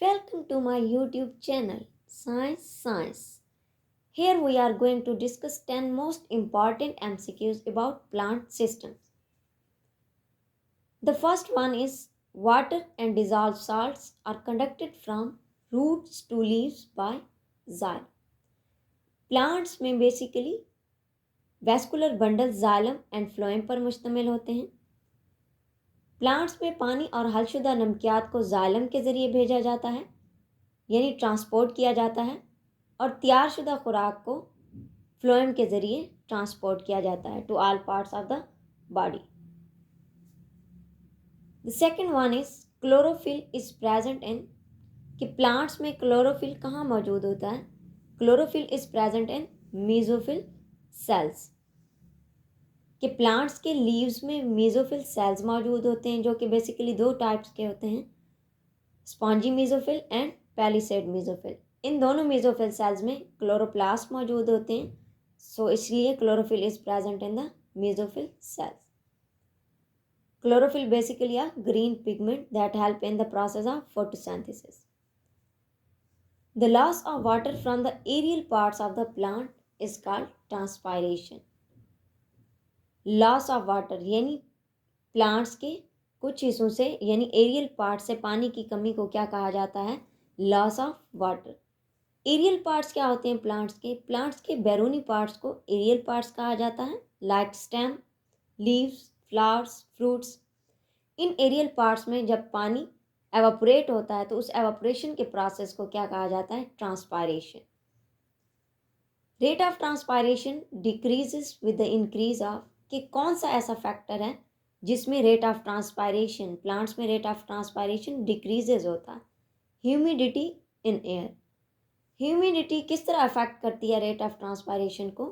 Welcome to my YouTube channel, Science Science. Here we are going to discuss 10 most important MCQs about plant systems. The first one is water and dissolved salts are conducted from roots to leaves by xylem. Plants में basically vascular bundles xylem and phloem पर मुश्तमिल होते हैं. Plants में पानी और हलशुदा नमकियात को xylem के ज़रिए भेजा जाता है यानी ट्रांसपोर्ट किया जाता है और तैयारशुदा खुराक को फ्लोएम के ज़रिए ट्रांसपोर्ट किया जाता है to all parts of the body. The second one is chlorophyll is present in कि प्लांट्स में क्लोरोफिल कहाँ मौजूद होता है. Chlorophyll is present in mesophyll cells कि प्लांट्स के लीव्स में मेसोफिल सेल्स मौजूद होते हैं जो कि बेसिकली दो टाइप्स के होते हैं, spongy mesophyll and palisade mesophyll. इन दोनों मेसोफिल सेल्स में क्लोरोप्लास्ट मौजूद होते हैं, सो इसलिए chlorophyll is present in the mesophyll cells. Chlorophyll basically a green pigment that help in the process of photosynthesis. The loss of water from the aerial parts of the plant is called transpiration. Loss of water यानी plants के कुछ हिस्सों से यानी aerial part से पानी की कमी को क्या कहा जाता है, loss of water. Aerial parts क्या होते हैं प्लांट्स के बैरूनी पार्ट्स को एरियल पार्ट्स कहा जाता है, like stem, leaves, flowers, fruits. इन एरियल पार्ट्स में जब पानी एवापोरेट होता है तो उस एवापोरेशन के प्रोसेस को क्या कहा जाता है, transpiration. Rate of transpiration decreases with the increase of कि कौन सा ऐसा फैक्टर है जिसमें रेट ऑफ ट्रांसपायरेशन प्लांट्स में रेट ऑफ ट्रांसपायरेशन डिक्रीजेज होता है. Humidity in air. ह्यूमिडिटी किस तरह अफेक्ट करती है रेट ऑफ ट्रांसपायरेशन को.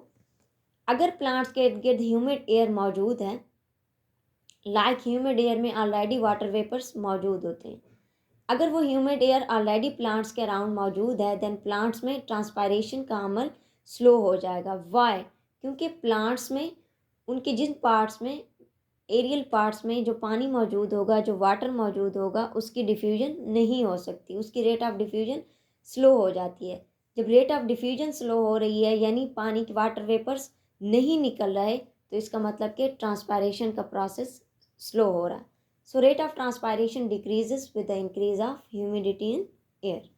अगर प्लांट्स के इर्द गिर्द ह्यूमिड एयर मौजूद है, लाइक ह्यूमिड एयर में ऑलरेडी वाटर वेपर्स मौजूद होते हैं, अगर वो ह्यूमिड एयर ऑलरेडी प्लांट्स के अराउंड मौजूद है देन प्लांट्स में ट्रांसपायरेशन का अमल स्लो हो जाएगा. वाई? क्योंकि प्लांट्स में उनके जिन पार्ट्स में एरियल पार्ट्स में जो पानी मौजूद होगा, जो वाटर मौजूद होगा, उसकी डिफ्यूजन नहीं हो सकती, उसकी रेट ऑफ डिफ्यूजन स्लो हो जाती है. जब रेट ऑफ डिफ्यूजन स्लो हो रही है यानी पानी के वाटर वेपर्स नहीं निकल रहे तो इसका मतलब कि ट्रांसपायरेशन का प्रोसेस स्लो हो रहा है. So rate of transpiration decreases with the increase of humidity in air.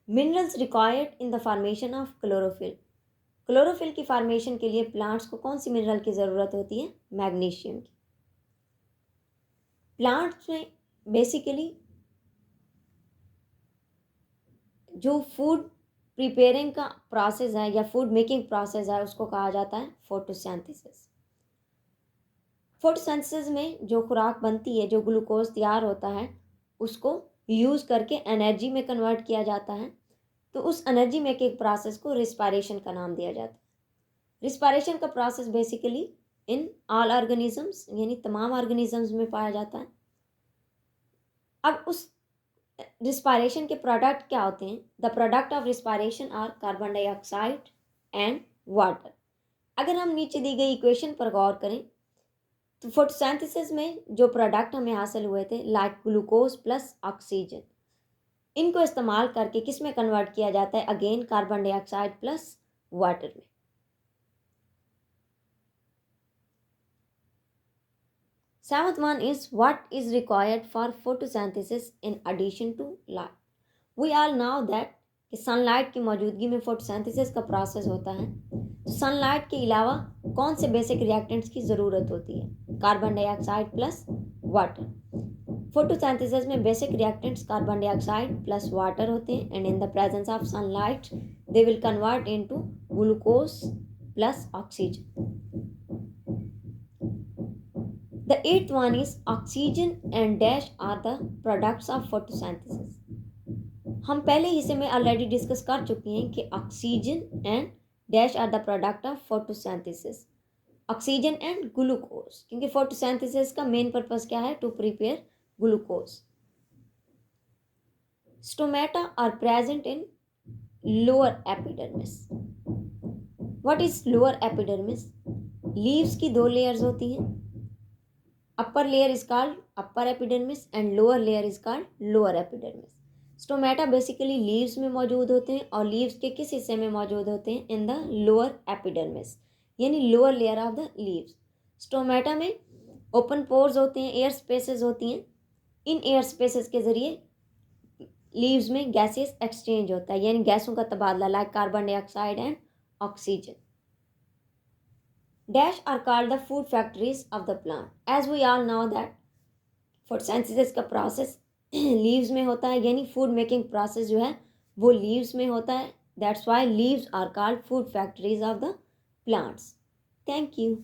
Minerals required in the formation of chlorophyll. Chlorophyll की फॉर्मेशन के लिए प्लांट्स को कौन सी मिनरल की ज़रूरत होती है, मैग्नीशियम की. प्लांट्स में बेसिकली जो फूड प्रिपेयरिंग का प्रोसेस है या फूड मेकिंग प्रोसेस है उसको कहा जाता है फोटोसिंथेसिस. फोटोसिंथेसिस में जो खुराक बनती है, जो ग्लूकोज तैयार होता है, उसको यूज़ करके एनर्जी में कन्वर्ट किया जाता है. तो उस एनर्जी मेकिंग प्रोसेस को रिस्पायरेशन का नाम दिया जाता है. रिस्पायरेशन का process basically in all organisms यानी तमाम ऑर्गेनिजम्स में पाया जाता है. अब उस रिस्पायरेशन के प्रोडक्ट क्या होते हैं, the product of respiration are carbon dioxide and water. अगर हम नीचे दी गई इक्वेशन पर गौर करें तो फोटोसिंथेसिस में जो प्रोडक्ट हमें हासिल हुए थे लाइक ग्लूकोज प्लस ऑक्सीजन, इनको इस्तेमाल करके किस में कन्वर्ट किया जाता है, again carbon dioxide plus water में. Seventh one is what is required for photosynthesis in addition to light. We all know that कि सनलाइट की मौजूदगी में फोटोसिंथेसिस का प्रोसेस होता है. तो सनलाइट के अलावा कौन से बेसिक रिएक्टेंट्स की ज़रूरत होती है, carbon dioxide plus water. Photosynthesis में basic reactants carbon dioxide plus water होते हैं and in the presence of sunlight they will convert into glucose plus oxygen. The eighth one is oxygen and dash are the products of photosynthesis. हम पहले हिस्से में already discuss कर चुके हैं कि oxygen and dash are the product of photosynthesis. Oxygen and glucose, क्योंकि photosynthesis का मेन पर्पस क्या है, to prepare glucose. Stomata are present in lower epidermis. What is lower epidermis? Leaves की दो लेयर्स होती हैं. upper layer is called upper epidermis and lower layer is called lower epidermis. Stomata basically leaves में मौजूद होते हैं और leaves के किस हिस्से में मौजूद होते हैं? इन द लोअर एपिडर्मिस, यानी lower layer of the leaves. Stomata में ओपन पोर्स होते हैं, एयर स्पेसेस होती हैं। इन एयर स्पेसेस के जरिए लीव्स में गैसेस एक्सचेंज होता है, यानी गैसों का तबादला, like carbon dioxide and oxygen. Dash are called the food factories of the plant. As we all know that photosynthesis का प्रोसेस लीव्स में होता है, यानी फूड मेकिंग प्रोसेस जो है वो लीव्स में होता है। That's why leaves are called food factories of the plants. Thank you.